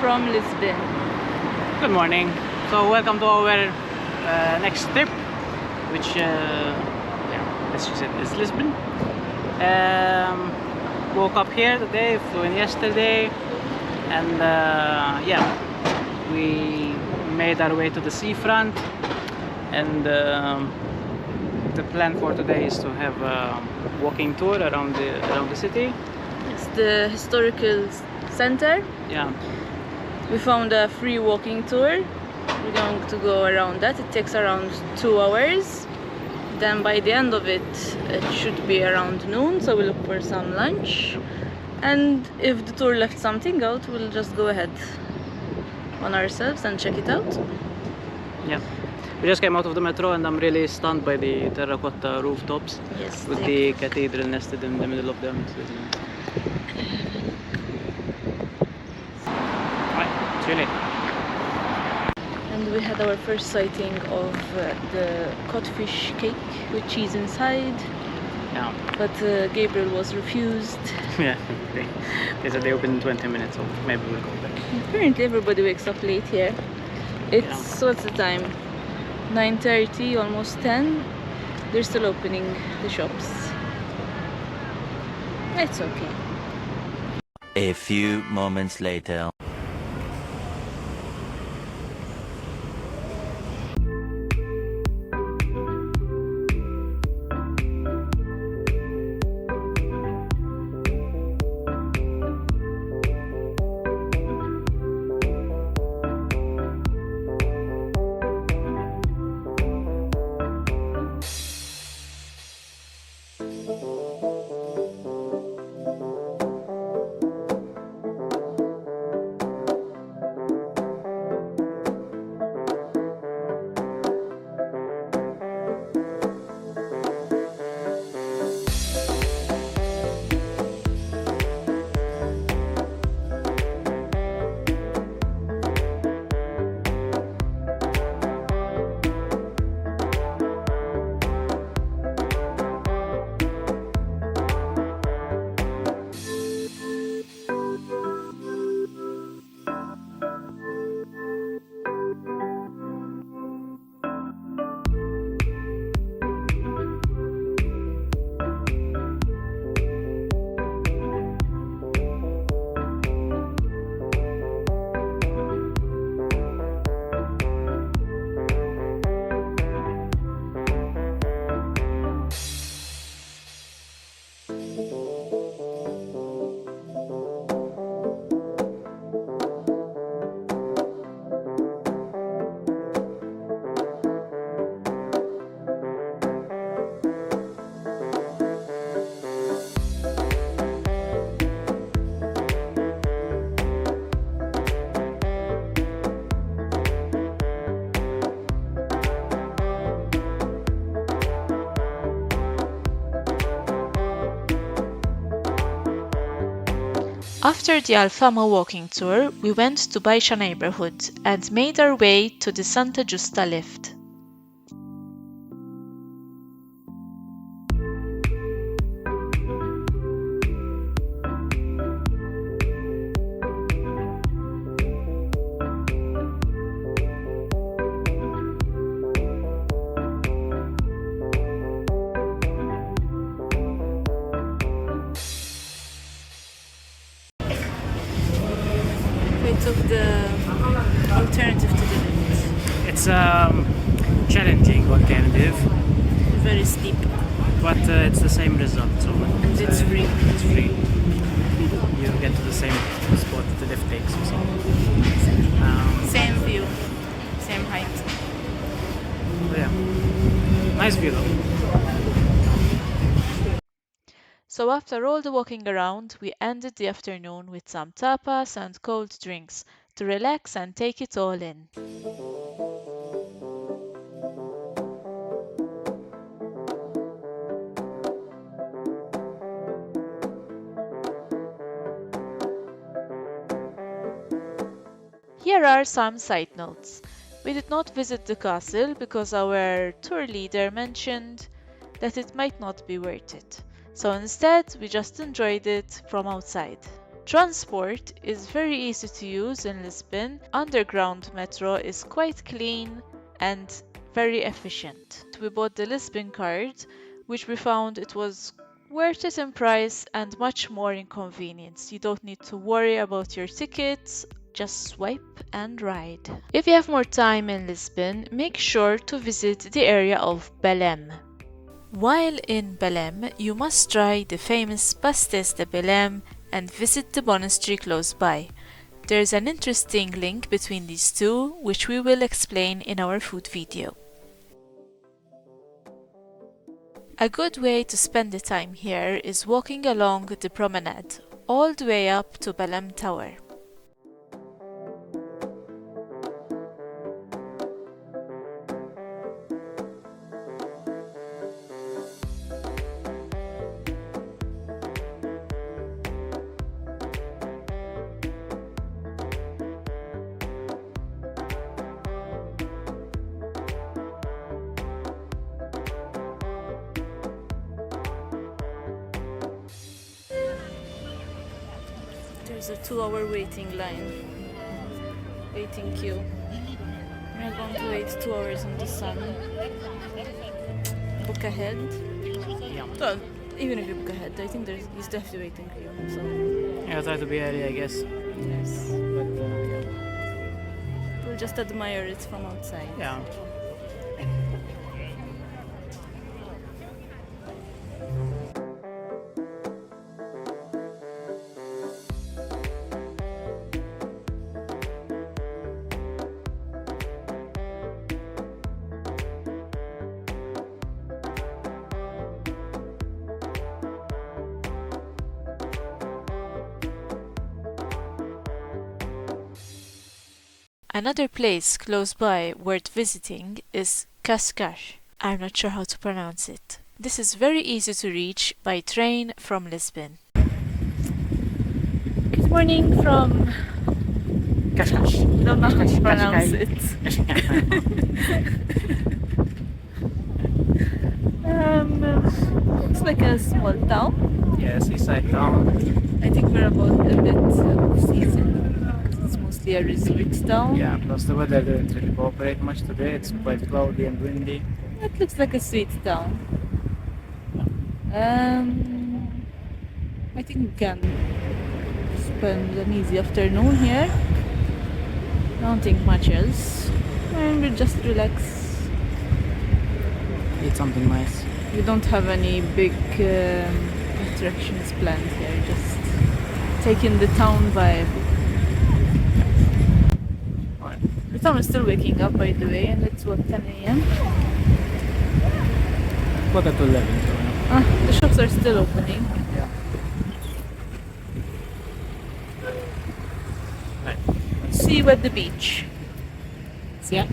from Lisbon. Good morning. So welcome to our next trip, which let's just say is Lisbon. Woke up here today, flew in yesterday, and we made our way to the seafront. And the plan for today is to have a walking tour around the city. It's the historical center. Yeah. We found a free walking tour. We're going to go around that. It takes around 2 hours. Then by the end of it, it should be around noon, so we'll look for some lunch. And if the tour left something out, we'll just go ahead on ourselves and check it out. Yeah. We just came out of the metro and I'm really stunned by the terracotta rooftops. Yes. With the cathedral nested in the middle of them. Right, see you later. And we had our first sighting of the codfish cake with cheese inside. Yeah. But Gabriel was refused. Yeah, they said they open in 20 minutes, so maybe we'll go back. Apparently everybody wakes up late here. It's, what's the time? 9:30, almost 10. They're still opening the shops. It's okay. A few moments later. After the Alfama walking tour, we went to Baixa neighborhood and made our way to the Santa Justa lift. We took the alternative to the lift. It's challenging alternative, Very steep. but it's the same result. So And it's free. It's free. You get to the same spot the lift takes you. So Same view, same height. yeah, nice view though. So after all the walking around, we ended the afternoon with some tapas and cold drinks to relax and take it all in. Here are some side notes. We did not visit the castle because our tour leader mentioned that it might not be worth it. So instead, we just enjoyed it from outside, Transport is very easy to use in Lisbon. Underground metro is quite clean and very efficient. We bought the Lisbon card, which we found it was worth it in price and much more in convenience. You don't need to worry about your tickets, just swipe and ride. If you have more time in Lisbon, make sure to visit the area of Belem. While in Belem, you must try the famous pastéis de Belem and visit the monastery close by. There is an interesting link between these two, which we will explain in our food video. A good way to spend the time here is walking along the promenade, all the way up to Belem Tower. There's a 2-hour waiting queue. We're going to wait 2 hours in the sun. Book ahead. Yeah. Well, even if you book ahead, I think you still have to wait in queue. So Yeah, try to be early, I guess. yes, But we'll just admire it from outside. yeah. Another place close by worth visiting is Cascais. I'm not sure how to pronounce it. This is very easy to reach by train from Lisbon. Good morning from. Cascais. Don't know how to pronounce Cascais. it. Looks like a small town. Yeah, seaside town. I think we're about a bit off season. It's mostly a resort town. Yeah, plus the weather didn't really cooperate much today. It's quite cloudy and windy. It looks like a sweet town. I think we can spend an easy afternoon here. I don't think much else. And we'll just relax. Eat something nice. We don't have any big attractions planned here. Just taking the town vibe. Alright. The town is still waking up, by the way, and it's what, 10 a.m. Quarter to 11, so The shops are still opening. yeah. Right. See you at the beach. See ya.